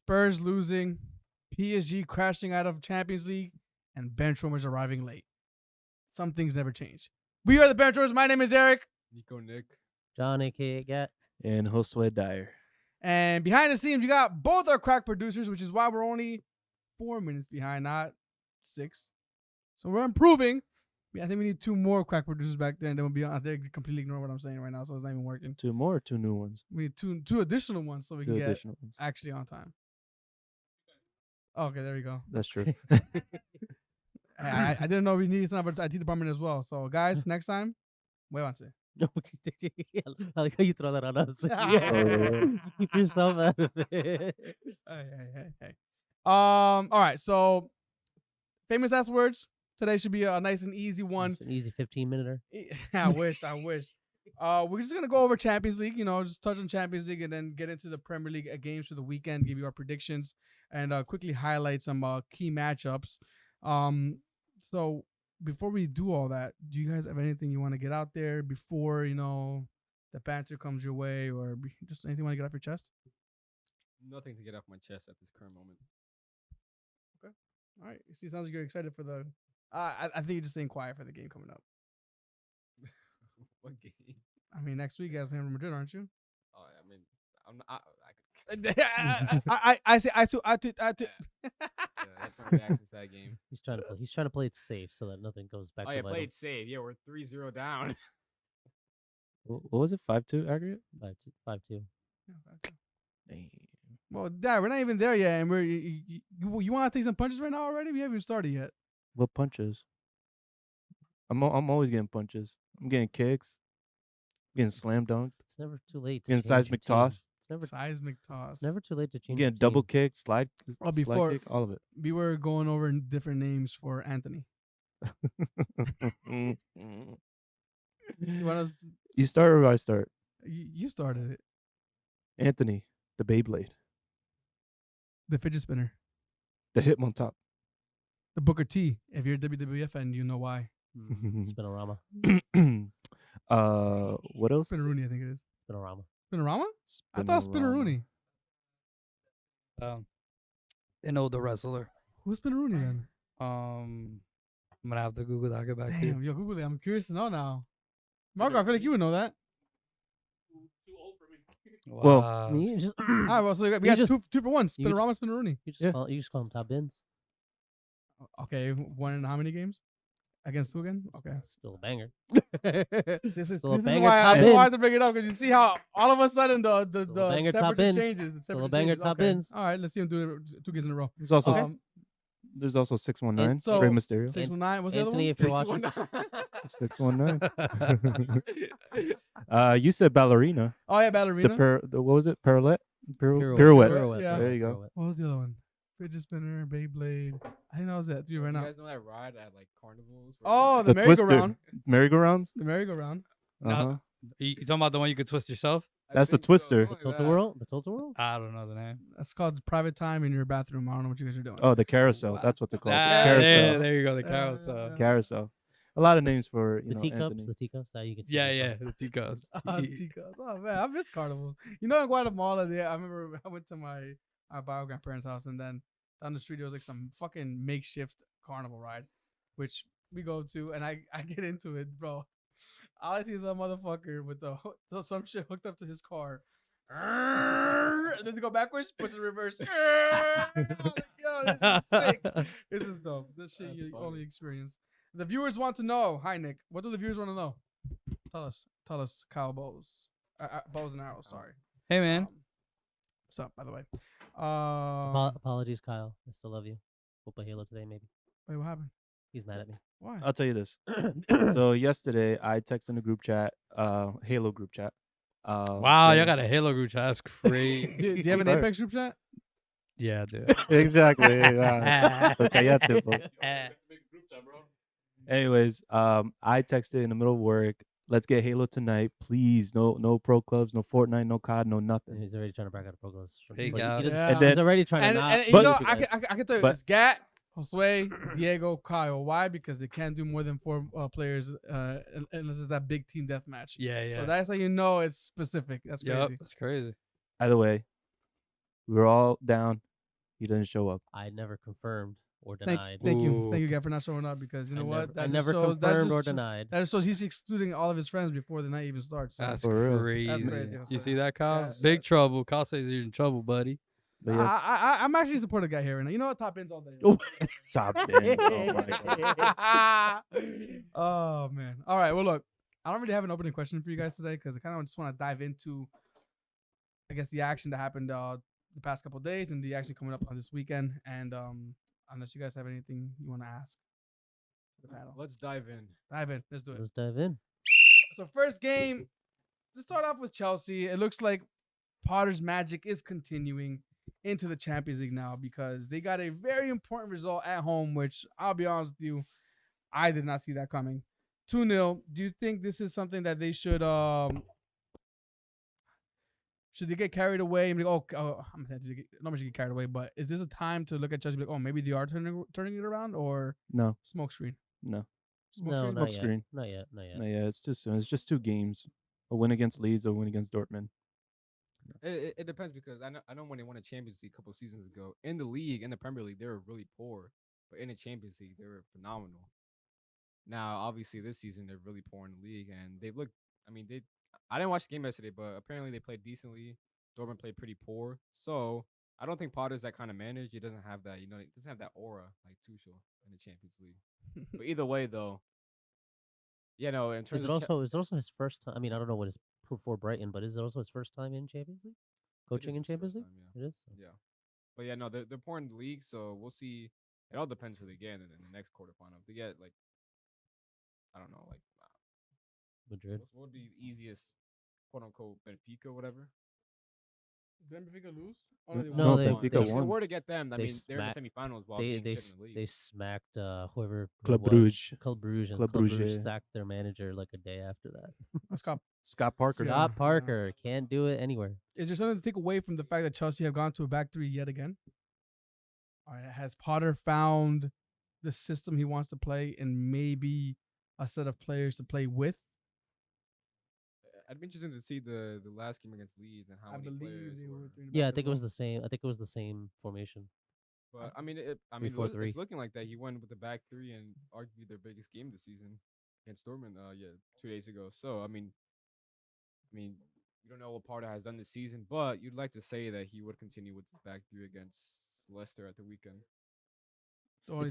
Spurs losing, PSG crashing out of Champions League, and BenchWarmers arriving late. Some things never change. We are the BenchWarmers. My name is Eric. Nico Nick. Johnny Cat. And Josue Dyer. And behind the scenes, we got both our crack producers, which is why we're only 4 minutes behind, not 6. So we're improving. I think we need 2 more crack producers back there, and then we'll be out there completely ignore what I'm saying right now, so it's not even working. 2 more or 2 new ones? We need two additional ones so we 2 can get additional ones. actually on time. Okay, there we go. That's true. I didn't know we needed some IT department as well. So guys, next time, muévanse. I like how you throw that on us. Keep yourself out of it. Hey. All right. So, famous last words. Today should be a nice and easy one. It's an easy 15-minute. I wish. We're just gonna go over Champions League. Just touch on Champions League and then get into the Premier League games for the weekend. Give you our predictions and quickly highlight some key matchups. So before we do all that, do you guys have anything you want to get out there before the banter comes your way, or just anything you want to get off your chest? Nothing to get off my chest at this current moment. Okay. All right. See, sounds like you're excited for the. I think you're just staying quiet for the game coming up. What game? I mean, next week, you guys playing Real Madrid, aren't you? Oh, I mean, I'm not. I see. Yeah, that's my reaction to that game. He's trying to play it safe so that nothing goes back. Oh to yeah, bite play him. it safe. Yeah, we're 3-0 down. What was it? 5-2 aggregate? 5-2. Damn. Well, Dad, we're not even there yet, and you want to take some punches right now already? We haven't even started yet. What punches? I'm always getting punches. I'm getting kicks. I'm getting slam dunked. It's never too late. To Getting change your seismic team. toss. Seismic toss. It's never too late to I'm change. getting your double team. kick, slide before- kick, all of it. We were going over different names for Anthony. You want us? You start or I start? You started it. Anthony, the Beyblade, The fidget spinner. the Hitmontop. The Booker T. If you're a WWF fan, you know why. Spinorama. What else? Spinneroonie, I think it is. Spinorama. Spinorama? I thought Spinneroonie. The wrestler. Who's Spinneroonie then? I'm gonna have to Google that. I'll get back to you. Damn, yo, Google it. I'm curious to know now. Marco, I feel like you would know that. Well, Wow. You just, All right, well, so we You got just- two for one. you Spinorama, Spinneroonie. Yeah. you just call them top bins. Okay, one in how many games? Against who again? Okay. Still a banger. This is Still a why banger I top wanted ends. to bring it up, because you see how all of a sudden the Still a banger top temperature ends. changes. The Still a temperature banger changes. top Okay. ends. All right, let's see him do it 2 games in a row. There's also Um, there's also 619. so- Rey Mysterio. 619. What's the other Anthony, one? if you're watching, 619. You said ballerina. Oh yeah, ballerina. The what was it? Pirouette. Pirouette. Pirouette. Yeah. There you go. What was the other one? Fidget spinner, Beyblade. I think that was that 3 right You now. guys know that ride at like carnivals? Oh, the The Twister. merry-go-round. Merry-go-rounds. The merry-go-round. Uh-huh. You talking about the one you could twist yourself? That's the Twister. the Total World? The Total World? I don't know the name. That's called private time in your bathroom. I don't know what you guys are doing. Oh, the carousel. Wow. That's what it's called. The Ah, carousel. there you go. The Yeah, carousel. yeah. Carousel. A lot of names for The teacups? Anthony. The teacups? That you can Yeah, spin yeah. yourself. The teacups. Teacups. Oh man, I miss carnivals. In Guatemala, I remember I went to my bio grandparents' house, and then down the street there was like some fucking makeshift carnival ride, which we go to, and I get into it, bro. All I see is a motherfucker with some shit hooked up to his car. And then to go backwards, puts it in reverse. I was like, yo, this is sick. This is dope. This shit That's you funny. only experience. The viewers want to know. Hi, Nick. What do the viewers want to know? Tell us, Kyle Bows. Bows and arrows. Sorry. Hey, man. What's up, by the way? Apologies, Kyle. I still love you. We'll play Halo today, maybe. Wait, what happened? He's mad at me. Why? I'll tell you this. So yesterday I texted in the group chat, Halo group chat. Wow, saying- y'all got a Halo group chat. That's crazy. Do you have an Sorry. Apex group chat? Yeah, dude. Exactly. yeah. Cállate, po. Anyways, I texted in the middle of work. Let's get Halo tonight, please. No pro clubs, no Fortnite, no COD, no nothing. He's already trying to back out of pro clubs. Big He out. doesn't- Yeah. And then- he's already trying And, to not. and you But- know, you I guys. can tell you, but- it's Gat, Josue, Diego, Kyle. Why? Because they can't do more than 4 players unless it's that big team deathmatch. Yeah, yeah. So that's how you know it's specific. That's Yep, crazy. that's crazy. Either way, we were all down. He didn't show up. I never confirmed or Thank denied. you, Ooh. guy, for not showing up because you know what? I just never shows, confirmed or just denied. That just shows he's excluding all of his friends before the night even starts. So. That's For real. crazy. That's crazy. You see that, Kyle? Yeah, Big trouble. Kyle says you're in trouble, buddy. But yeah, I'm actually a supportive guy here right now. You know what? Top ends all day. top ends. Oh my god. Oh man. All right. Well, look, I don't really have an opening question for you guys today because I kind of just want to dive into, I guess, the action that happened the past couple of days and the action coming up on this weekend. And unless you guys have anything you want to ask the panel, Let's dive in. dive in. Let's do it. Let's dive in. So first game, let's start off with Chelsea. It looks like Potter's magic is continuing into the Champions League now because they got a very important result at home, which I'll be honest with you, I did not see that coming. 2-0. Do you think this is something that they should they get carried away and be like, I'm not much to get carried away, but is this a time to look at Chelsea and be like, oh, maybe they are turning it around, or No, smoke screen? no, Smoke No, screen? not Smoke yet. screen. Not yet. Not yet. no. Yeah, it's too soon. It's just 2 games. A win against Leeds, a win against Dortmund. It depends because I know when they won a Champions League a couple seasons ago in the league, in the Premier League, they were really poor, but in the Champions League they were phenomenal. Now, obviously, this season they're really poor in the league, and they've looked. I mean, they. I didn't watch the game yesterday, but apparently they played decently. Dortmund played pretty poor, so I don't think Potter's that kind of manager. He doesn't have that, he doesn't have that aura like Tuchel in the Champions League. But either way, though, in terms Is it of also his first time? I mean, I don't know what his for Brighton, but is it also his first time in Champions League? Coaching in his first Champions League? time, yeah. It is. Yeah. But yeah, no, they're poor in the league, so we'll see. It all depends who they get in the next quarterfinal. If they get like, I don't know, like Madrid. what would be the easiest, quote unquote, Benfica, whatever. Did Benfica lose? No, they- If Benfica they won. were to get them, I they mean, they're in smack- the semifinals while They being they shit s- in the league. they smacked whoever it Club was. Brugge. Club Brugge. And Club Club Brugge Brugge. sacked their manager like a day after that. Scott Parker. Yeah. Scott Parker can't do it anywhere. Is there something to take away from the fact that Chelsea have gone to a back three yet again? All right, has Potter found the system he wants to play and maybe a set of players to play with? I'd be interested to see the last game against Leeds and how many players were. Yeah, I think it was the same. I think it was the same formation. But I mean, it 3-4-3. it's looking like that. He won with the back three and arguably their biggest game this season against Dortmund. 2 days ago. So I mean, you don't know what Parda has done this season, but you'd like to say that he would continue with his back three against Leicester at the weekend. It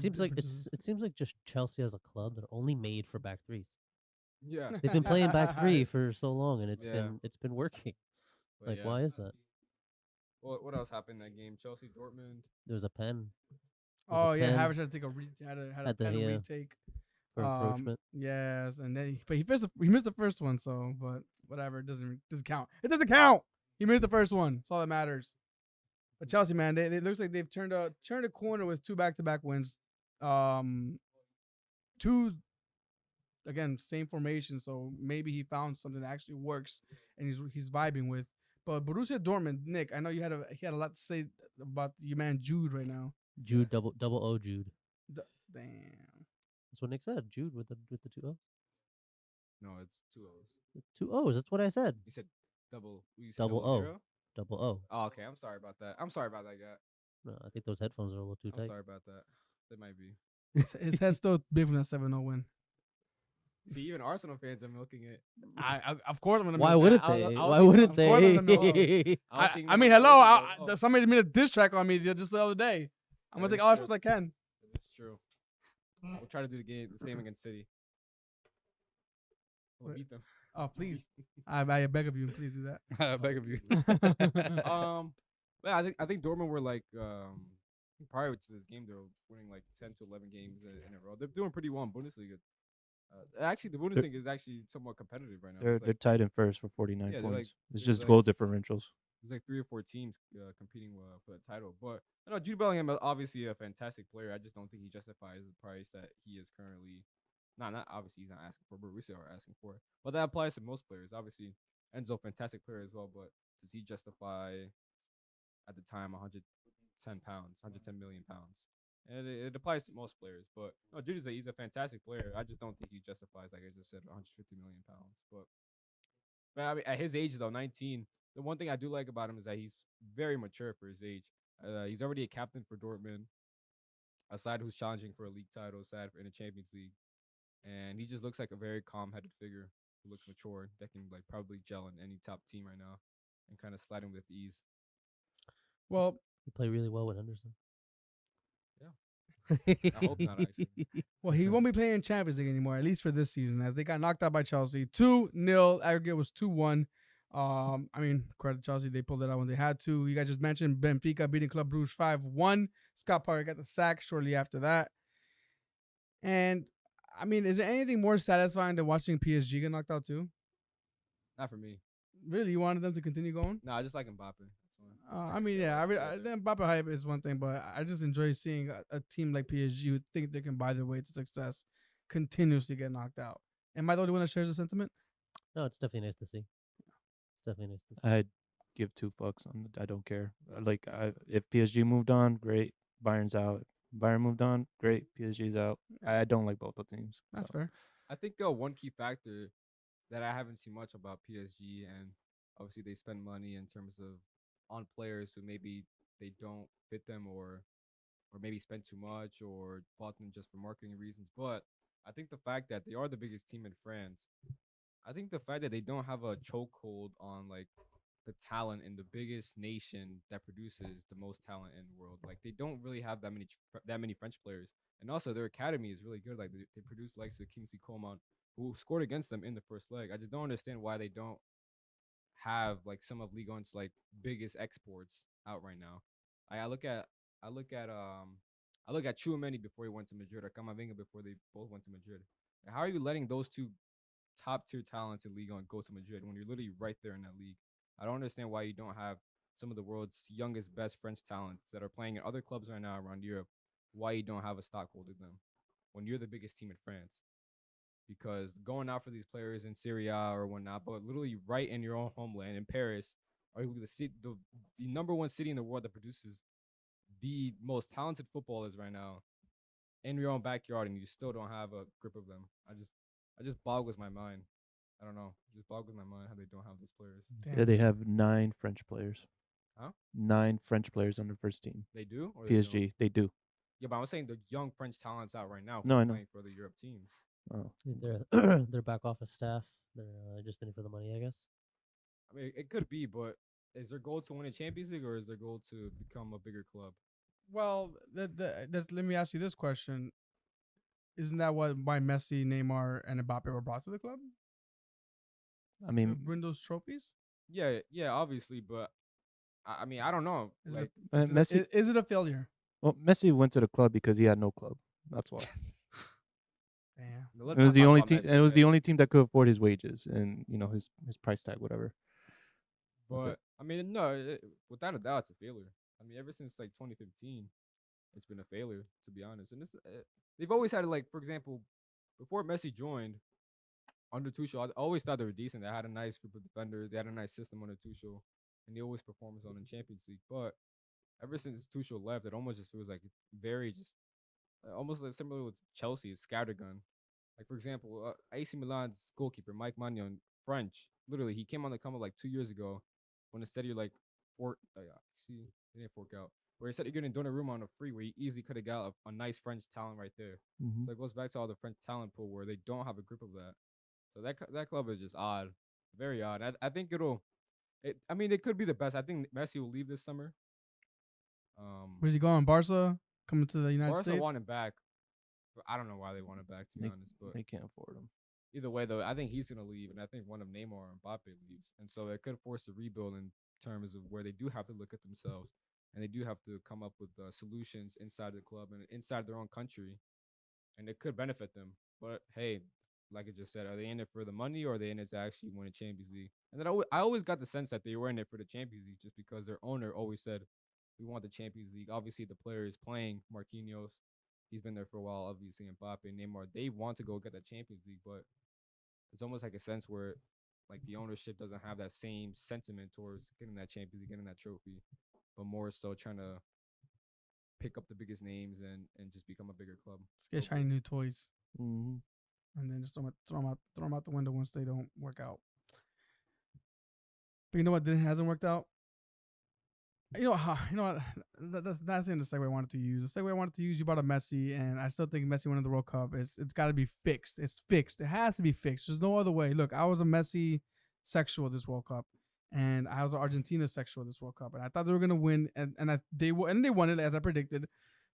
seems like just Chelsea as a club, they're only made for back threes. Yeah. They've been playing back three for so long, and Yeah. it's been working. But Like, yeah. why is that? What else happened in that game? Chelsea, Dortmund. There was a pen. Oh yeah, pen Havertz had to take had a Had the- pen yeah. retake. for encroachment. Yes, and then he missed the first one. So, but whatever, it doesn't count. It doesn't count. He missed the first one. That's all that matters. But Chelsea, man, they looks like they've turned a corner with 2 back-to-back wins. 2 again, same formation, so maybe he found something that actually works and he's vibing with. But Borussia Dortmund, Nick, I know he had a lot to say about your man Jude right now. Jude double O Jude. Damn. That's what Nick said. Jude with the 2 O's. No, it's 2 O's. 2 O's. That's what I said. You said double. You said Double double O. zero? Double O. Oh, okay. I'm sorry about that. I'm sorry about that, guy. No, I think those headphones are a little too I'm tight. sorry about that. They might be. His head's still big from that 7-0 win. See, even Arsenal fans are milking it. I of course I'm gonna. Why milk wouldn't that. they? I was Why thinking- wouldn't of course I'm gonna milk they? I mean, hello. Somebody made a diss track on me just the other day. I'm gonna That take is all the true. shots I can. It's true. We'll try to do the same against City. We'll Wait. beat them. Oh please, I beg of you, please do that. I beg of you. But I think Dortmund were like prior to this game they were winning like 10 to 11 games in a row. They're doing pretty well in Bundesliga. Actually, the Bundesliga is actually somewhat competitive right now. They're It's tied in first for 49 Yeah, they're points. It's they're just like- goal differentials. There's like 3 or 4 teams competing for the title. But I know Jude Bellingham is obviously a fantastic player. I just don't think he justifies the price that he is currently. Not obviously he's not asking for, but Borussia are asking for. But that applies to most players. Obviously, Enzo, fantastic player as well. But does he justify at the time 110 pounds, 110 million pounds? And it applies to most players. But no, Jude he's a fantastic player. I just don't think he justifies, like I just said, 150 million pounds. But I mean, at his age though, 19. The one thing I do like about him is that he's very mature for his age. He's already a captain for Dortmund, a side who's challenging for a league title, a side in the Champions League, and he just looks like a very calm-headed figure who looks mature, that can like probably gel in any top team right now, and kind of sliding with ease. Well, He played really well with Henderson. I hope not, actually. well, he won't be playing Champions League anymore, at least for this season, as they got knocked out by Chelsea 2-0. Aggregate was 2-1. I mean, credit Chelsea, they pulled it out when they had to. You guys just mentioned Benfica beating Club Brugge 5-1. Scott Parker got the sack shortly after that. And I mean, is there anything more satisfying than watching PSG get knocked out too? Not for me. Really, you wanted them to continue going? No, I just like Mbappe. That's why. I mean, yeah, the Mbappe hype is one thing, but I just enjoy seeing a team like PSG who think they can buy their way to success continuously get knocked out. Am I the only one that shares the sentiment? No, it's definitely nice to see. It's definitely nice to see. I'd give two fucks on it. I don't care. If PSG moved on, great. Bayern's out. Bayern moved on, great. PSG's out. I don't like both the teams. That's so. fair. I think one key factor that I haven't seen much about PSG, and obviously they spend money in terms of on players who maybe they don't fit them, or maybe spend too much, or bought them just for marketing reasons. But I think the fact that they are the biggest team in France, I think the fact that they don't have a chokehold on like the talent in the biggest nation that produces the most talent in the world. Like they don't really have that many French players, and also their academy is really good. Like they produce likes of Kingsley Coman, who scored against them in the first leg. I just don't understand why they don't have like some of Ligue 1's like biggest exports out right now. I look at I look at I look at Chouameni before he went to Madrid, or Camavinga before they both went to Madrid. And how are you letting those two top tier talents in Ligue 1 go to Madrid when you're literally right there in that league? I don't understand why you don't have some of the world's youngest, best French talents that are playing in other clubs right now around Europe. Why you don't have a stockhold of them when you're the biggest team in France? Because going out for these players in Serie A or whatnot, but literally right in your own homeland in Paris, are you the number one city in the world that produces the most talented footballers right now in your own backyard, and you still don't have a grip of them? I just boggles my mind. I don't know. It just boggles my mind how they don't have these players. Yeah, they have 9 French players. Huh? 9 French players on the first team. They do? Or PSG, they do. Yeah, but I'm saying the young French talents out right now who No, are I know. playing for the Europe teams. Oh. Their back office staff. They're just in it for the money, I guess. I mean, it could be, but is their goal to win a Champions League, or is their goal to become a bigger club? Well, let me ask you this question: isn't that why Messi, Neymar, and Mbappe were brought to the club? I mean, to win those trophies? Yeah, obviously, but I mean, I don't know. Is Like, Messi. is it a failure? Well, Messi went to the club because he had no club. That's why. Damn. let's It was not the talk only about team. Messi, It was the like, only team that could afford his wages and his price tag, whatever. But I mean, no, without a doubt, it's a failure. I mean, ever since like 2015, it's been a failure, to be honest. And they've always had like, for example, before Messi joined under Tuchel, I always thought they were decent. They had a nice group of defenders. They had a nice system under Tuchel, and they always performed on in Champions League. But ever since Tuchel left, it almost just feels like very just almost like similar with Chelsea, it's scattergun. Like for example, AC Milan's goalkeeper Mike Maignan, French. Literally, he came on the come up like 2 years ago, when instead you're like see, they didn't fork out. Where instead you're getting Donnarumma on a free, where he easily could have got a nice French talent right there. Mm-hmm. So it goes back to all the French talent pool where they don't have a grip of that. So that club is just odd, very odd. I think I mean, it could be the best. I think Messi will leave this summer. Where's he going? Barca coming to the United Barca States? want him back. But I don't know why they want him back, to be honest. But they can't afford him. Either way, though, I think he's gonna leave, and I think one of Neymar or Mbappe leaves, and so it could force a rebuild in terms of where they do have to look at themselves, and they do have to come up with solutions inside the club and inside their own country, and it could benefit them. But hey, like I just said, are they in it for the money, or are they in it to actually win a Champions League? And then I always got the sense that they were in it for the Champions League, just because their owner always said, "We want the Champions League." Obviously, the player is playing Marquinhos. He's been there for a while, obviously, Mbappe, Neymar. They want to go get that Champions League, but it's almost like a sense where like the ownership doesn't have that same sentiment towards getting that Champions League, getting that trophy, but more so trying to pick up the biggest names and just become a bigger club. Let's get shiny new toys. Mm-hmm. And then just throw them out the window once they don't work out. But you know what hasn't worked out? You know what? That's the segue I wanted to use. The segue I wanted to use, you brought up Messi, and I still think Messi winning the World Cup. It's got to be fixed. It's fixed. It has to be fixed. There's no other way. Look, I was a Messi sexual this World Cup, and I was an Argentina sexual this World Cup, and I thought they were gonna win, and they won it as I predicted,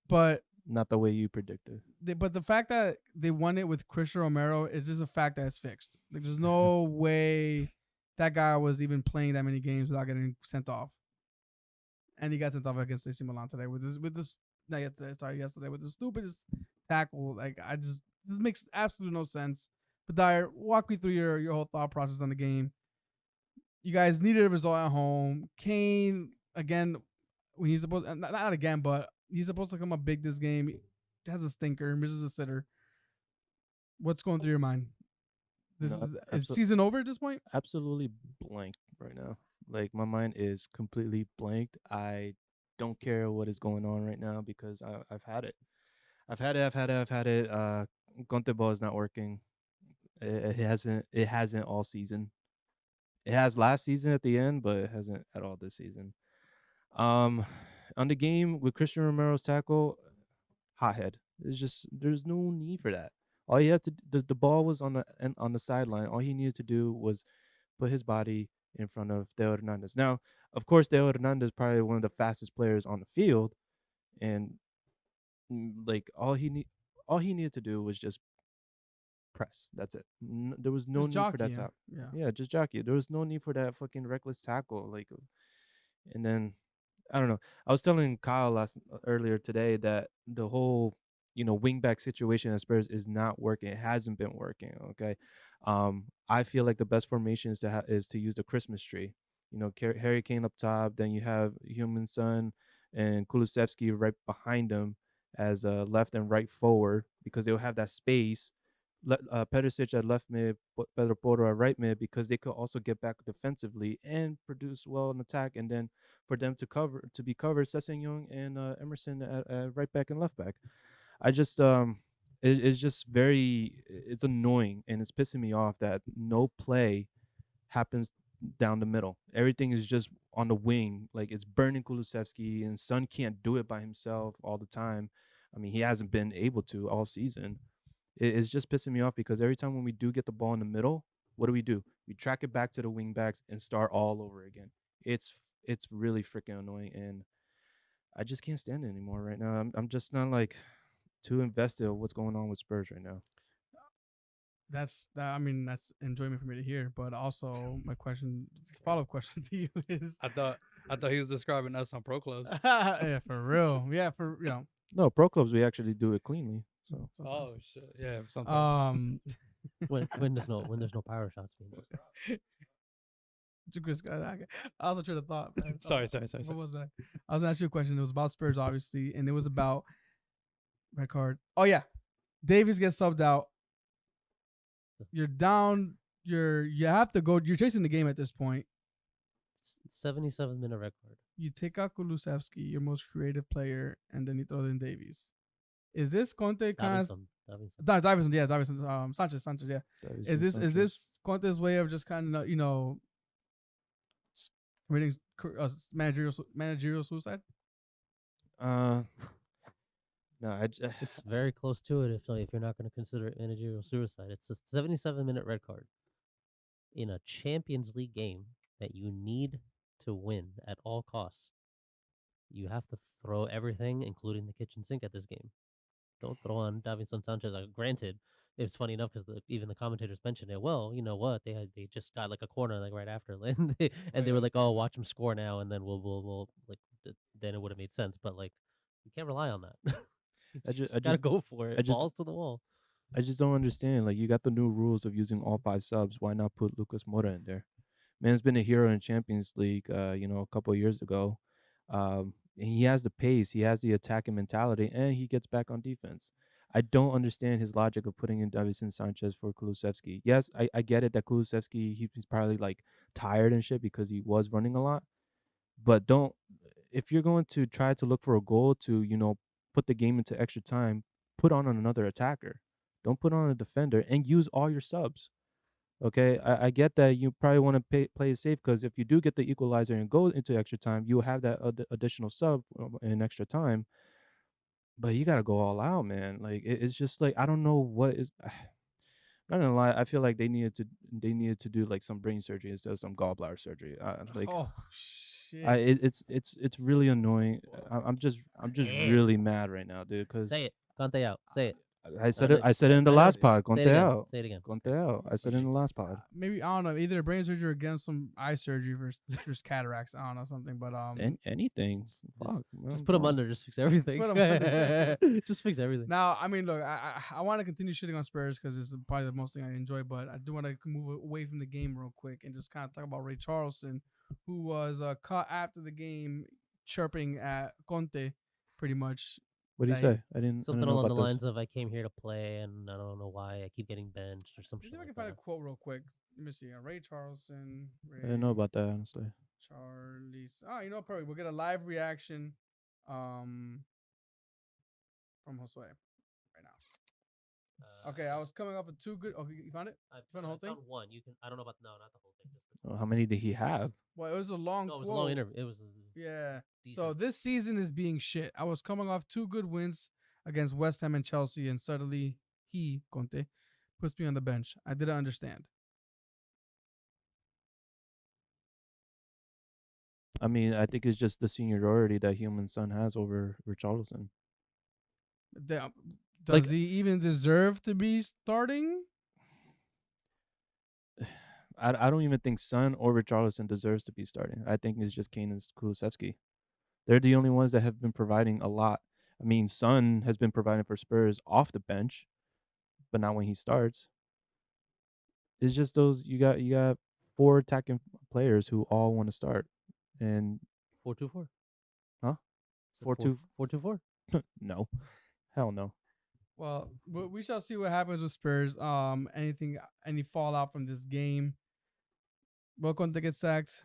but. Not the way you predicted. But the fact that they won it with Christian Romero is just a fact that it's fixed. Like, there's no way that guy was even playing that many games without getting sent off. And he got sent off against AC Milan today yesterday with the stupidest tackle. Like, this makes absolutely no sense. But Dyer, walk me through your whole thought process on the game. You guys needed a result at home. Kane again, when he's supposed not again, but he's supposed to come up big this game. He has a stinker, misses a sitter. What's going through your mind? Is season over at this point? Absolutely blank right now. Like, my mind is completely blanked. I don't care what is going on right now because I've had it. I've had it. Conte ball is not working. It hasn't all season. It has last season at the end, but it hasn't at all this season. On the game with Christian Romero's tackle, hothead. There's no need for that. All he had to the ball was on the sideline. All he needed to do was put his body in front of Theo Hernandez. Now, of course, Theo Hernandez is probably one of the fastest players on the field, and like all he needed to do was just press. That's it. There was no Just need for that jockey, tackle. yeah. Yeah, just jockey. There was no need for that fucking reckless tackle. Like, and then I don't know. I was telling Kyle earlier today that the whole wingback situation at Spurs is not working. It hasn't been working. Okay, I feel like the best formation is to use the Christmas tree. Harry Kane up top, then you have Human Son and Kulusevski right behind him as left and right forward because they'll have that space. Perisic at left mid, Pedro Porro at right mid because they could also get back defensively and produce well in attack, and then for them to be covered, Sessegnon and Emerson at right back and left back. I just it's just it's annoying and it's pissing me off that no play happens down the middle. Everything is just on the wing. Like, it's burning Kulusevski, and Son can't do it by himself all the time. I mean, he hasn't been able to all season. It's just pissing me off because every time when we do get the ball in the middle, what do? We track it back to the wing backs and start all over again. It's really freaking annoying, and I just can't stand it anymore right now. I'm just not like too invested in what's going on with Spurs right now. That's enjoyment for me to hear. But also, my follow-up question to you is, I thought he was describing us on Pro Clubs. yeah, for real, yeah, No, pro clubs we actually do it cleanly. So Oh shit, yeah. Sometimes. when there's no power shots being Chris, I also tried to thought. Man. Sorry. What was that? I was gonna ask you a question. It was about Spurs, obviously, and it was about red card. Oh yeah, Davies gets subbed out. You're down. You have to go. You're chasing the game at this point. 77-minute record. You take out Kulusevski, your most creative player, and then you throw in Davies. Is this Conte kind of Davinson, Sanchez, yeah. Is this Conte's way of just kind of committing managerial suicide? No, It's very close to it if you're not going to consider it managerial suicide. It's a 77-minute red card in a Champions League game that you need to win at all costs. You have to throw everything, including the kitchen sink, at this game. Don't throw on Davinson Sanchez. Granted, it's funny enough because even the commentators mentioned it. Well, you know what? They just got like a corner like right after, and they were like, "Oh, watch him score now, and then we'll like then it would have made sense." But like, you can't rely on that. I just gotta go for it. I just- Balls to the wall. I just don't understand. Like, you got the new rules of using all 5 subs. Why not put Lucas Moura in there? Man's been a hero in Champions League, a couple of years ago. And he has the pace, he has the attacking mentality, and he gets back on defense. I don't understand his logic of putting in Davinson Sanchez for Kulusevski. Yes, I get it that Kulusevski, he's probably like tired and shit because he was running a lot. But if you're going to try to look for a goal to, put the game into extra time, put on another attacker. Don't put on a defender and use all your subs. Okay, I get that you probably want to play it safe because if you do get the equalizer and go into extra time, you will have that additional sub in extra time. But you gotta go all out, man. Like it's just like I don't know what is. I'm not gonna lie, I feel like they needed to do like some brain surgery instead of some gallbladder surgery. Like Oh shit! it's really annoying. I'm just Damn. really mad right now, dude. Cause Say it. Conte out. Say it. I said it. I said it in the I last heard. pod. Say it Conte again. out. Say it again. Conte out. I said it in the last pod. Maybe I don't know. Either brain surgery or again some eye surgery for cataracts. I don't know something, but Anything. Fuck. Just put him under. Just fix everything. Put 'em under. Just fix everything. Now, I mean, look, I want to continue shitting on Spurs because it's probably the most thing I enjoy, but I do want to move away from the game real quick and just kind of talk about Ray Charleston, who was caught after the game chirping at Conte, pretty much. What do you that say? I didn't Something know along about the this. lines of "I came here to play and I don't know why I keep getting benched" or some Let me shit see if I like can find a that. quote real quick. Let me see. Ray Charleston. I didn't know about that, honestly. Charlie's. Oh, you know, probably we'll get a live reaction um, from Josue right now. Okay, I was coming off of two good. Okay, you found it? I found the whole thing? found one. You can. I don't know about not the whole thing. Just the How many did he have? Well, it was a long No, it was quote. a long interview. It was. Yeah. Decent. So this season is being shit. I was coming off two good wins against West Ham and Chelsea, and suddenly Conte, puts me on the bench. I didn't understand. I mean, I think it's just the seniority that Human Son has over Richarlison. Does Like- he even deserve to be starting? I don't even think Son or Richarlison deserves to be starting. I think it's just Kane and Kulusevski. They're the only ones that have been providing a lot. I mean, Son has been providing for Spurs off the bench, but not when he starts. It's just those you got four attacking players who all want to start, and 4-2-4. Huh? Said 4-2. 4-2-4. no, hell no. Well, we shall see what happens with Spurs. Any fallout from this game? Will Conte get sacked?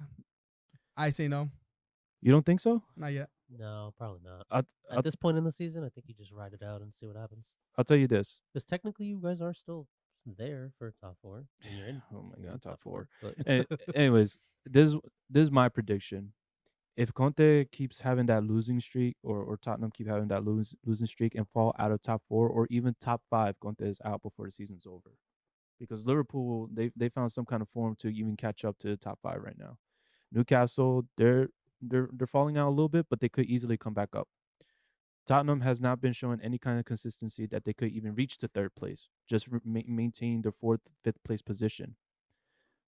I say no, You don't think so? not yet. No, probably not. I'll, At this point in the season, I think you just ride it out and see what happens. I'll tell you this. Because technically, you guys are still there for top four, and you're in. Oh my you're in god, top four. But Anyways, this is my prediction. If Conte keeps having that losing streak, or Tottenham keep having that losing streak and fall out of top four or even top five, Conte is out before the season's over. Because Liverpool, they found some kind of form to even catch up to the top five right now. Newcastle, they're falling out a little bit, but they could easily come back up. Tottenham has not been showing any kind of consistency that they could even reach to third place, just maintain their fourth, fifth place position.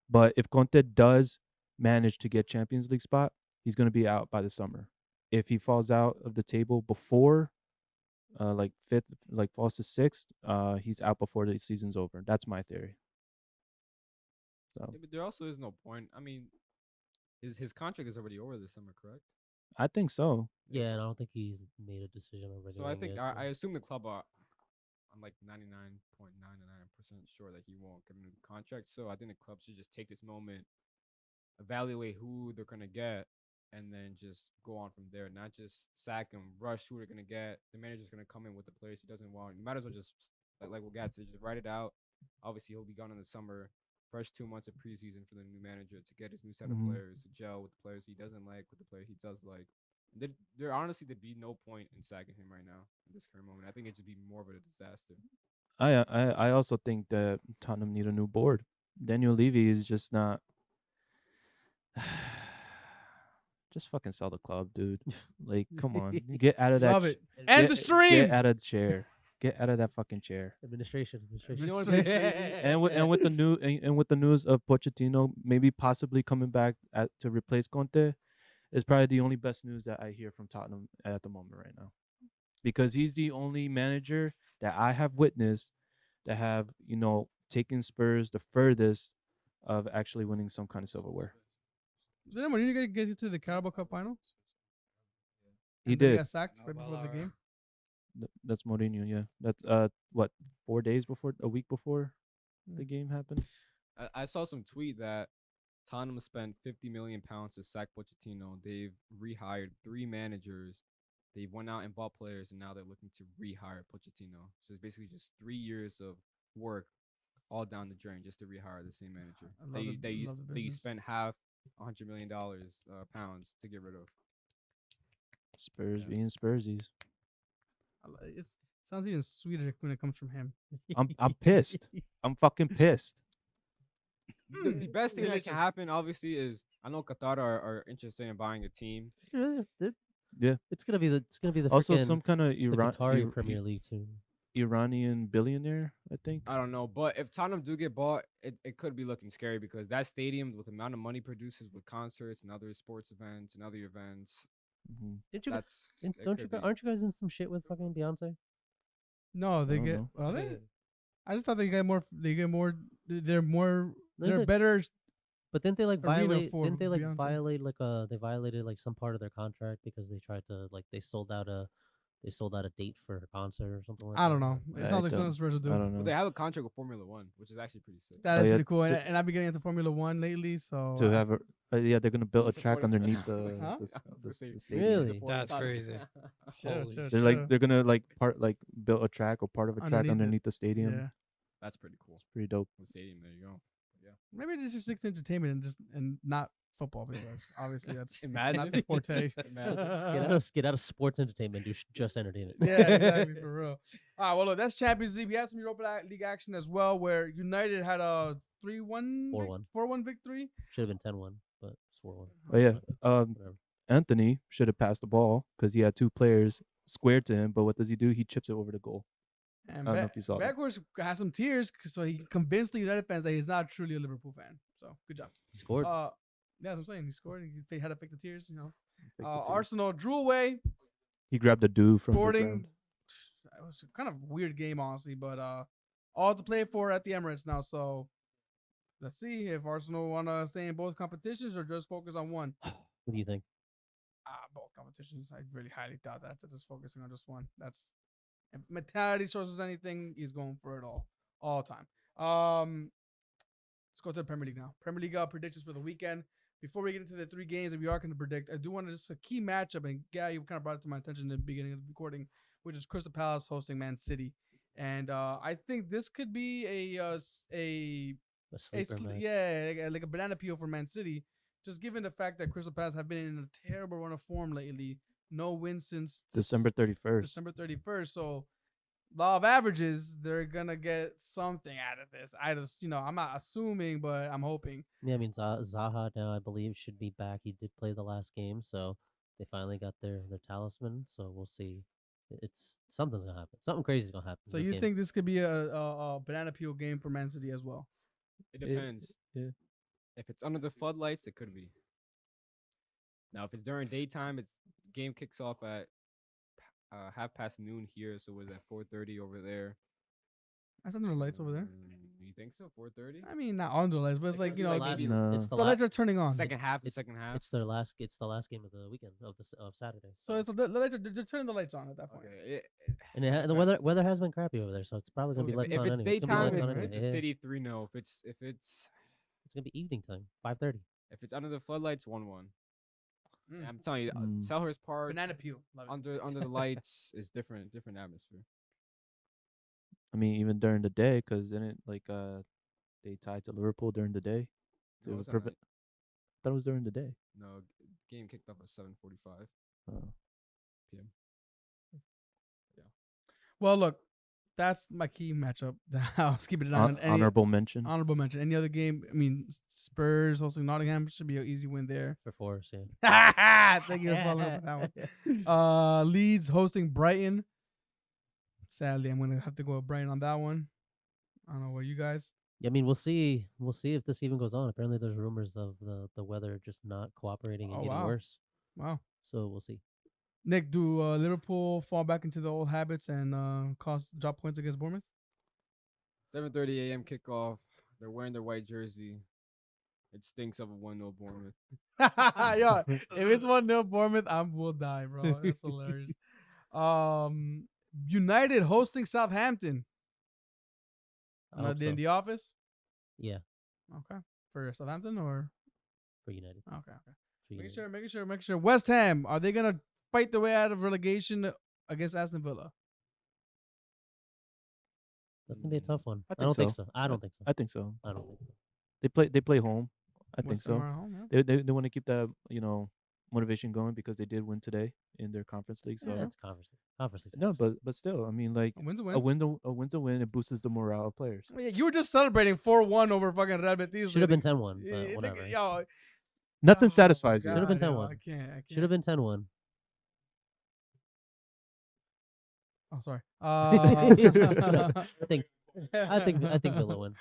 But if Conte does manage to get Champions League spot, he's going to be out by the summer. If he falls out of the table before, like fifth, like falls to sixth, he's out before the season's over. That's my theory. So Yeah, but there also is no point. I mean, his contract is already over this summer, correct? I think so. yeah, and I don't think he's made a decision on So I think yet, I assume the club are. I'm like 99.99% sure that he won't get a new contract. So I think the club should just take this moment, evaluate who they're gonna get, and then just go on from there. Not just sack him, rush who they're gonna get. The manager's gonna come in with the players he doesn't want. You might as well just like what Gad said, just write it out. Obviously, he'll be gone in the summer. First 2 months of preseason for the new manager to get his new set of players, to gel with the players he doesn't like, with the player he does like. There honestly there'd be no point in sacking him right now in this current moment. I think it'd just be more of a disaster. I also think that Tottenham need a new board. Daniel Levy is just not. Just fucking sell the club, dude. Like, come on, get out of that. Love it. End the stream. Get out of the chair. Get out of that fucking chair. Administration. You know what's really crazy? And with the news of Pochettino maybe possibly coming back to replace Conte, is probably the only best news that I hear from Tottenham at the moment right now, because he's the only manager that I have witnessed that have taken Spurs the furthest of actually winning some kind of silverware. Didn't Mourinho get you to the Carabao Cup final? He And then did. got sacked right before the game. That's Mourinho, yeah. That's what, 4 days before, a week before the game happened. I saw some tweet that Tottenham spent £50 million to sack Pochettino. They've rehired 3 managers. They've went out and bought players, and now they're looking to rehire Pochettino. So it's basically just 3 years of work all down the drain just to rehire the same manager I love the that you business. spent half $100 million pounds to get rid of. Spurs Yeah. being Spursies. It sounds even sweeter when it comes from him. I'm pissed. I'm fucking pissed. The best thing that Delicious. can happen, obviously, is I know Qatar are interested in buying a team. Yeah. It's gonna be the Also, frickin' some kind of the Qatari Premier League soon. Iranian billionaire, I think. I don't know, but if Tottenham do get bought, it could be looking scary because that stadium, with the amount of money produces with concerts and other sports events and other events, Mhm. Didn't you? that's Didn't, it don't you? could be. Aren't you guys in some shit with fucking Beyonce? No, they don't get. know. Are they? I just thought they get more. They get more. They're more. They're they- better. But didn't they like Arena violate? for Didn't they like Beyonce. violate like they violated like some part of their contract because they tried to like they sold out a date for her concert or something like that. I don't know. It I sounds like don't- something Spurs will do. I don't But know. they have a contract with Formula One, which is actually pretty sick. That Oh, is yeah, pretty cool. so- And I've been getting into Formula One lately, so To have yeah, they're gonna build a track Supporting underneath Spurs. the Huh? the, I was gonna the, say, the stadium. Really? supporting That's Tottenham. crazy. Holy chill, They're like they're gonna like build a track or part of a track Underneath it. underneath the stadium. Yeah. That's pretty cool. It's pretty dope. The stadium, there you go. Yeah. Maybe they just stick to entertainment and not football because obviously that's Imagine. not the forte. Imagine. Get out of sports entertainment. Do just entertainment. Yeah, exactly, for real. All right, well, look, that's Champions League. We had some Europa League action as well, where United had a 3-1, 4-1. 4-1 victory. Should have been 10-1, but it's 4-1. Oh yeah, Whatever. Anthony should have passed the ball because he had two players squared to him. But what does he do? He chips it over the goal. And I don't know if you saw that. Beckhorst had some tears, so he convinced the United fans that he's not truly a Liverpool fan. So good job. He scored. Yeah, that's what I'm saying. He scored. He had to fake the tears. Fake the tears. Arsenal drew away. He grabbed a do from the Sporting. ground. It was a kind of weird game, honestly, but all to play for at the Emirates now. So let's see if Arsenal want to stay in both competitions or just focus on one. What do you think? Both competitions. I really highly doubt that. They're just focusing on just one. That's if mentality shows us anything. He's going for it all time. Let's go to the Premier League now. Premier League predictions for the weekend. Before we get into the three games that we are going to predict, I do want to just a key matchup, and you kind of brought it to my attention in the beginning of the recording, which is Crystal Palace hosting Man City, and I think this could be a Sleeper match. yeah, like a banana peel for Man City. Just given the fact that Crystal Palace have been in a terrible run of form lately, no win since December 31st. December 31st. So, law of averages, they're gonna get something out of this. I just, I'm not assuming, but I'm hoping. Yeah, I mean Zaha now I believe should be back. He did play the last game, so they finally got their talisman. So we'll see. It's something's gonna happen. Something crazy is gonna happen. So in this you game. think this could be a banana peel game for Man City as well? It depends. yeah. If it's under the floodlights, it could be. Now, if it's during daytime, game kicks off at noon here, so was at 4:30 over there. That's under the lights over there. You think so? 4:30. I mean, not under the lights, but it's It like could be like maybe No. it's the the lights last are turning on. Second half. The it's- second half. it's the last game of the weekend of Saturday. So it's the lights they're turning the lights on at that point. Okay. And the depends. weather has been crappy over there, so it's probably gonna be If lights If on it's anyway. It's gonna be daytime, lights on it's a anyway. Yeah. steady 3-0. If it's It's gonna be evening time, 5:30. if it's under the floodlights, 1-1. Mm. I'm telling you, Mm. Selhurst Park Banana peel. Love it. under the lights is different atmosphere. I mean, even during the day, because then it like they tied to Liverpool during the day. No, To it's at prevent. night. Thought it was during the day. No, game kicked off at 7:45 Oh. p.m. Well, look, that's my key matchup. I was keeping it on. Honorable mention. Honorable mention. Any other game? I mean, Spurs hosting Nottingham should be an easy win there. For Forest, yeah. Thank you for following up on that one. Leeds hosting Brighton. Sadly, I'm gonna have to go with Brighton on that one. I don't know what you guys. Yeah, I mean, we'll see. We'll see if this even goes on. Apparently, there's rumors of the weather just not cooperating and Oh, getting wow. worse. Wow. So we'll see. Nick, do Liverpool fall back into the old habits and drop points against Bournemouth? 7:30 a.m. kickoff. They're wearing their white jersey. It stinks of a 1-0 Bournemouth. Yeah, if it's 1-0 Bournemouth, will die, bro. That's hilarious. United hosting Southampton. I hope In so. the office. Yeah, Okay, for Southampton or for United. okay. For Making United. sure. Making sure. West Ham, are they gonna fight their way out of relegation against Aston Villa? That's gonna be a tough one. I I don't think think so. I don't think so. I think so. I don't think so. They play home. I think West Ham so. are at home, yeah. They want to keep that motivation going because they did win today in their conference league. So That's conference league. no, times. but still, I mean, like A win's a a win. win's a win. It boosts the morale of players. Yeah, you were just celebrating 4-1 over fucking Real Betis. Should have been lady. 10-1, but Yeah, whatever. Yo, Nothing oh my satisfies you. Should have been God, yo, 10-1. I can't. Should have been 10-1. Oh, sorry. I think Villa win.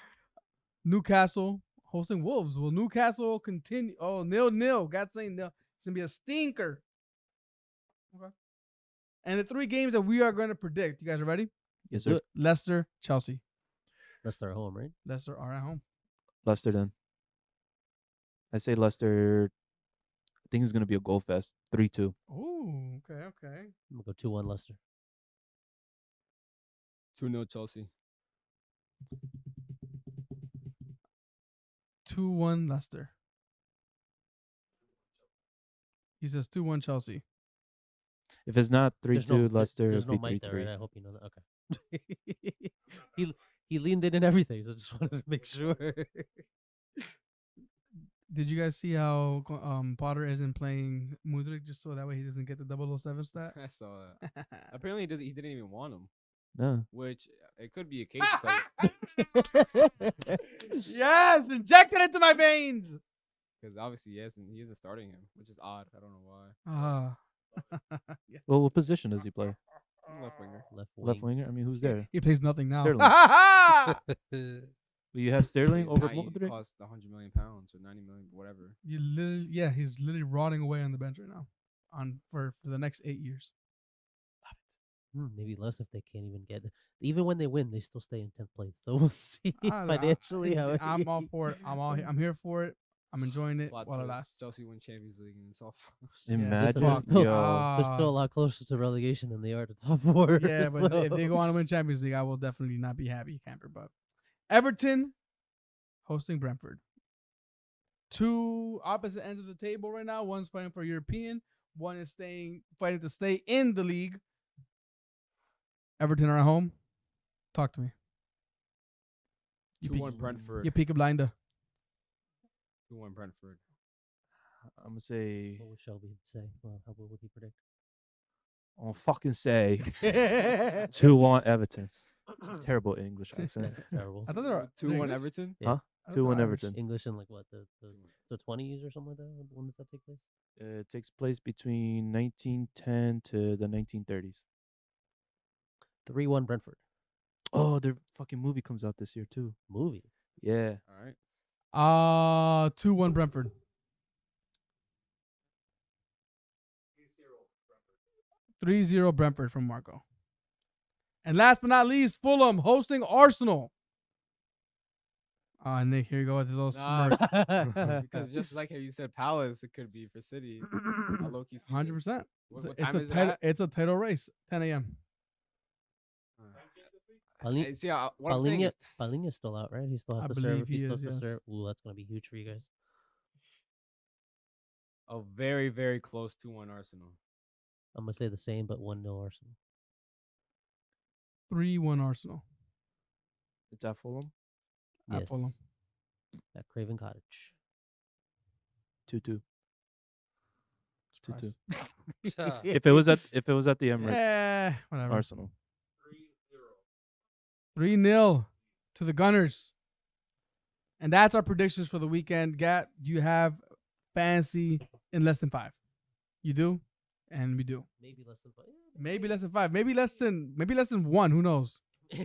Newcastle hosting Wolves. Will Newcastle continue? Oh, 0-0. God saying nil. It's gonna be a stinker. Okay. And the 3 games that we are going to predict. You guys are ready? Yes, Do sir. it. Leicester, Chelsea. Leicester at home, right? Leicester are at home. Leicester then. I say Leicester. I think it's gonna be a goal fest. 3-2. Ooh, okay. I'm gonna go 2-1 Leicester. 2-0 Chelsea. 2-1 Leicester. He says 2-1 Chelsea. If it's not There's 3-2 no, Leicester, There's it'll no be mic there, 3-3. right? I hope you know that. Okay. he leaned in and everything, so just wanted to make sure. Did you guys see how Potter isn't playing Mudryk just so that way he doesn't get the 007 stat? I saw that. Apparently, he didn't even want him, No. which it could be a case Yes, inject it into my veins. because obviously he isn't starting him, which is odd. I don't know why. Well, what position does he play? Left winger. Left winger. I mean, who's there? He plays nothing now. Sterling. Well, you have Sterling over He Modric. cost 100 million pounds or 90 million, whatever. He's literally rotting away on the bench right now, for the next 8 years. Maybe less if they can't even get. Even when they win, they still stay in 10th place. So we'll see financially how. I'm all for it. I'm here for it. I'm enjoying it Plot while it twist, lasts. Chelsea win Champions League and it's all. Imagine, fuck. They're yo. still a lot closer to relegation than they are to top 4. Yeah, but if they go on to win Champions League, I will definitely not be happy, camper. But Everton hosting Brentford. 2 opposite ends of the table right now. One's fighting for European. One is fighting to stay in the league. Everton are at home. Talk to me. 2-1 Brentford. You peek a blinder. 2-1 Brentford. I'm gonna say. What would Shelby say? Well, what would he predict? I'll fucking say 2-1 Everton. Terrible English accent. That's terrible. I thought they were 2-1 Everton. Yeah. Huh? I thought they were 2-1 Irish. Everton. English in like what the 20s or something like that. When does that take place? It takes place between 1910 to the 1930s. 3-1 Brentford. Oh, their fucking movie comes out this year too. Movie. Yeah. All right. 2-1 Brentford. 3-0 Brentford from Marco. And last but not least, Fulham hosting Arsenal. Nick, here you go with his little smirk. Because just like how you said Palace, it could be for City. I low-key see it. 100%. What time is it title, at? it's a title race. 10 a.m. See, what I'm saying is Palinha's still out, right? He still I has to believe serve. he He still is, has to yes. serve. Ooh, that's gonna be huge for you guys. a very, very close 2-1 Arsenal. I'm gonna say the same, but 1-0 Arsenal. 3-1 Arsenal. It's at Fulham. At Yes. Fulham. At Craven Cottage. 2-2. 2-2. Surprise. If it was at the Emirates, Yeah, whatever. Arsenal. 3-0 to the Gunners. And that's our predictions for the weekend. Gat, you have fantasy in less than 5. You do? And we do. Maybe less than 5. Maybe less than 5. Maybe less than 1. Who knows?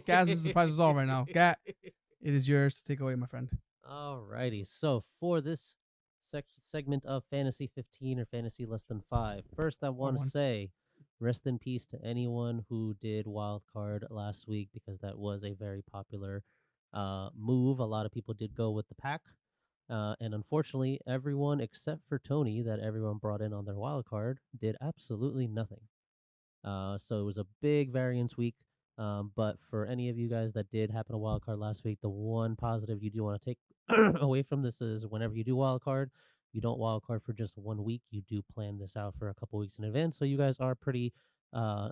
Gaz is surprised us all right now. Gat, it is yours to take away, my friend. Alrighty. So for this segment of Fantasy 15 or Fantasy Less Than 5, first I want to one. say rest in peace to anyone who did wild card last week, because that was a very popular move. A lot of people did go with the pack. And unfortunately, everyone except for Tony, that everyone brought in on their wild card, did absolutely nothing. So it was a big variance week. But for any of you guys that did happen to wild card last week, the one positive you do want to take away from this is whenever you do wild card, you don't wild card for just 1 week. You do plan this out for a couple weeks in advance. So you guys are pretty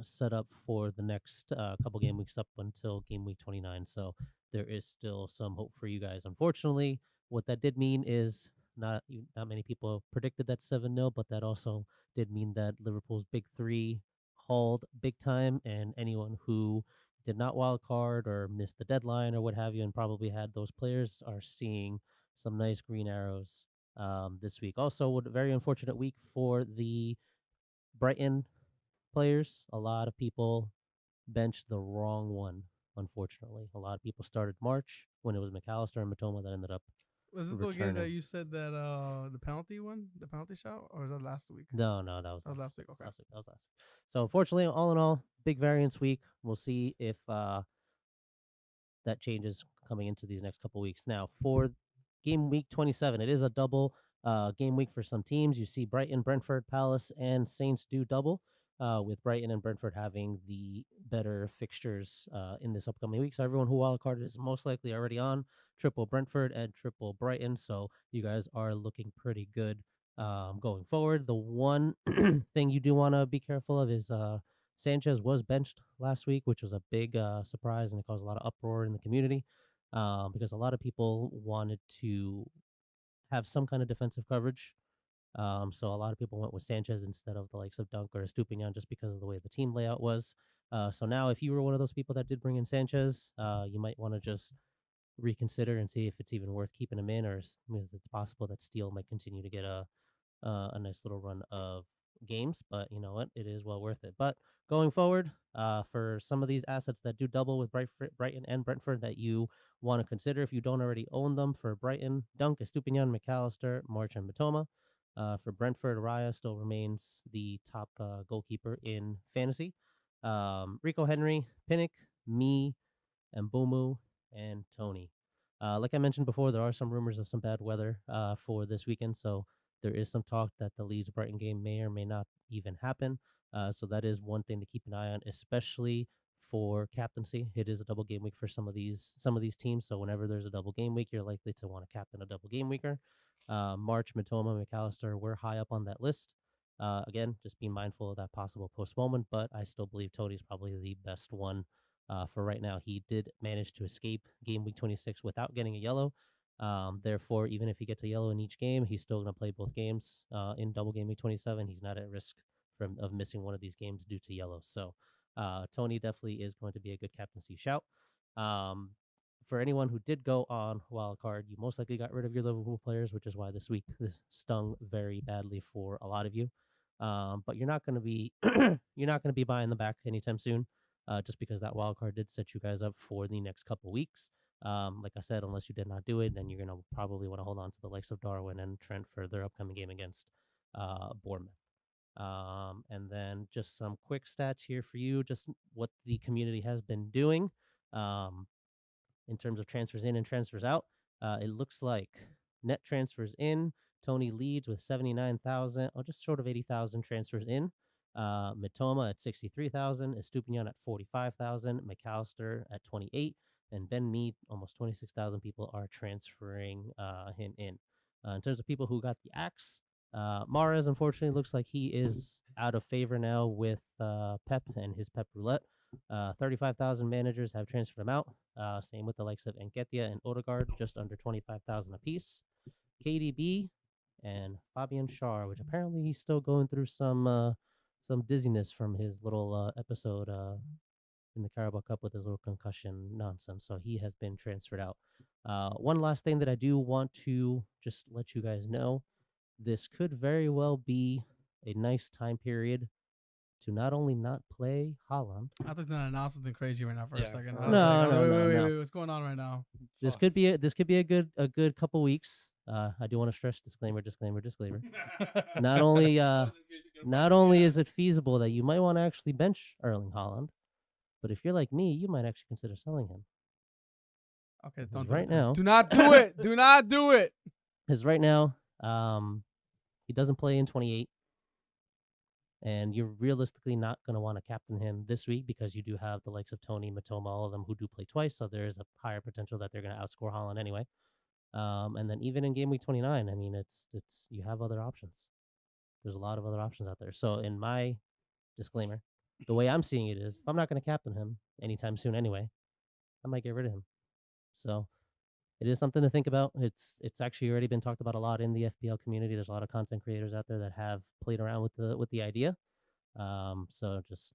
set up for the next couple game weeks up until game week 29. So there is still some hope for you guys. Unfortunately, what that did mean is not many people predicted that 7-0, but that also did mean that Liverpool's big three hauled big time, and anyone who did not wild card or missed the deadline or what have you, and probably had those players, are seeing some nice green arrows this week. Also, a very unfortunate week for the Brighton players. A lot of people benched the wrong one, unfortunately. A lot of people started March when it was McAllister and Matoma that ended up Was it the game that returning. you said that the penalty one, the penalty shot, or was that last week? No, that was That was last week. Okay. That was last week. So unfortunately, all in all, big variance week. We'll see if that changes coming into these next couple weeks. Now, for game week 27, it is a double game week for some teams. You see Brighton, Brentford, Palace, and Saints do double, with Brighton and Brentford having the better fixtures in this upcoming week. So everyone who wildcarded is most likely already on triple Brentford and triple Brighton. So you guys are looking pretty good going forward. The one thing you do want to be careful of is Sanchez was benched last week, which was a big surprise, and it caused a lot of uproar in the community because a lot of people wanted to have some kind of defensive coverage. So a lot of people went with Sanchez instead of the likes of Dunk or Estupinian just because of the way the team layout was. So now, if you were one of those people that did bring in Sanchez, you might want to just reconsider and see if it's even worth keeping him in, or it's possible that Steele might continue to get a nice little run of games. But you know what? It is well worth it. But going forward, for some of these assets that do double with Brighton and Brentford that you want to consider if you don't already own them, for Brighton, Dunk, Estupinian, McAllister, March, and Matoma. For Brentford, Raya still remains the top goalkeeper in fantasy. Rico Henry, Pinnock, me, and Bomu, and Tony. Like I mentioned before, there are some rumors of some bad weather for this weekend, so there is some talk that the Leeds Brighton game may or may not even happen. So that is one thing to keep an eye on, especially for captaincy. It is a double game week for some of these teams, so whenever there's a double game week, you're likely to want to captain a double game weeker. March, Matoma, McAllister were high up on that list. Again, just be mindful of that possible postponement, but I still believe Tony's probably the best one for right now. He did manage to escape game week 26 without getting a yellow. Therefore, even if he gets a yellow in each game, he's still going to play both games in double game week 27. He's not at risk of missing one of these games due to yellows. So Tony definitely is going to be a good captaincy shout. Um, for anyone who did go on wild card, you most likely got rid of your Liverpool players, which is why this week this stung very badly for a lot of you. But you're not going to be you're not going to be buying them back anytime soon, just because that wild card did set you guys up for the next couple weeks. Like I said, unless you did not do it, then you're going to probably want to hold on to the likes of Darwin and Trent for their upcoming game against Bournemouth. And then just some quick stats here for you, just what the community has been doing. In terms of transfers in and transfers out. It looks like net transfers in, Tony leads with 79,000, or just short of 80,000 transfers in. Matoma at 63,000, Estupinian at 45,000, McAllister at 28, and Ben Mead, almost 26,000 people are transferring him in. In terms of people who got the axe, Mahrez, unfortunately, looks like he is out of favor now with Pep and his Pep Roulette. 35,000 managers have transferred him out. Same with the likes of Enketia and Odegaard, just under 25,000 apiece. KDB and Fabian Schär, which apparently he's still going through some dizziness from his little episode in the Carabao Cup with his little concussion nonsense. So he has been transferred out. One last thing that I do want to just let you guys know, this could very well be a nice time period to not only not play Holland. I thought you were gonna announce something crazy right now for a Yeah. second. No, I was like, no, wait, no. what's going on right now? This could be a good couple weeks. I do want to stress disclaimer. Not only not only is it feasible that you might want to actually bench Erling Haaland, but if you're like me, you might actually consider selling him. Okay, Because don't do right it. now, Do not do it. Do not do it. because right now, he doesn't play in 28. And you're realistically not going to want to captain him this week because you do have the likes of Tony, Matoma, all of them who do play twice. So there is a higher potential that they're going to outscore Holland anyway. And then even in game week 29, I mean, it's you have other options. There's a lot of other options out there. So in my disclaimer, the way I'm seeing it is, if I'm not going to captain him anytime soon anyway, I might get rid of him. So it is something to think about. It's actually already been talked about a lot in the FPL community. There's a lot of content creators out there that have played around with the idea. So just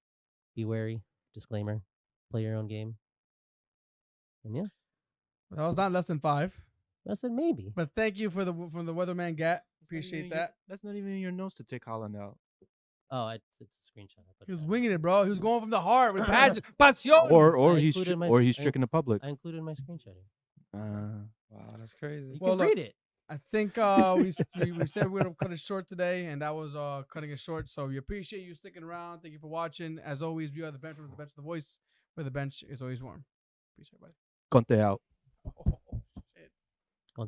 be wary. Disclaimer: play your own game. And yeah, That was not less than 5. I said maybe. But thank you for the from the weatherman Gat. Appreciate that. That's not even in your notes to take Holland out. Oh, it's a screenshot. I put He was it out. winging it, bro. He was going from the heart with passion. Passion. Or I he's included my- or he's I- tricking the public. I included my screenshot. Wow, that's crazy. You Well, can look, read it. I think we said we're gonna cut it short today, and that was cutting it short. So we appreciate you sticking around. Thank you for watching. As always, we are the bench with the bench of the voice, where the bench is always warm. Peace, everybody. Conte out.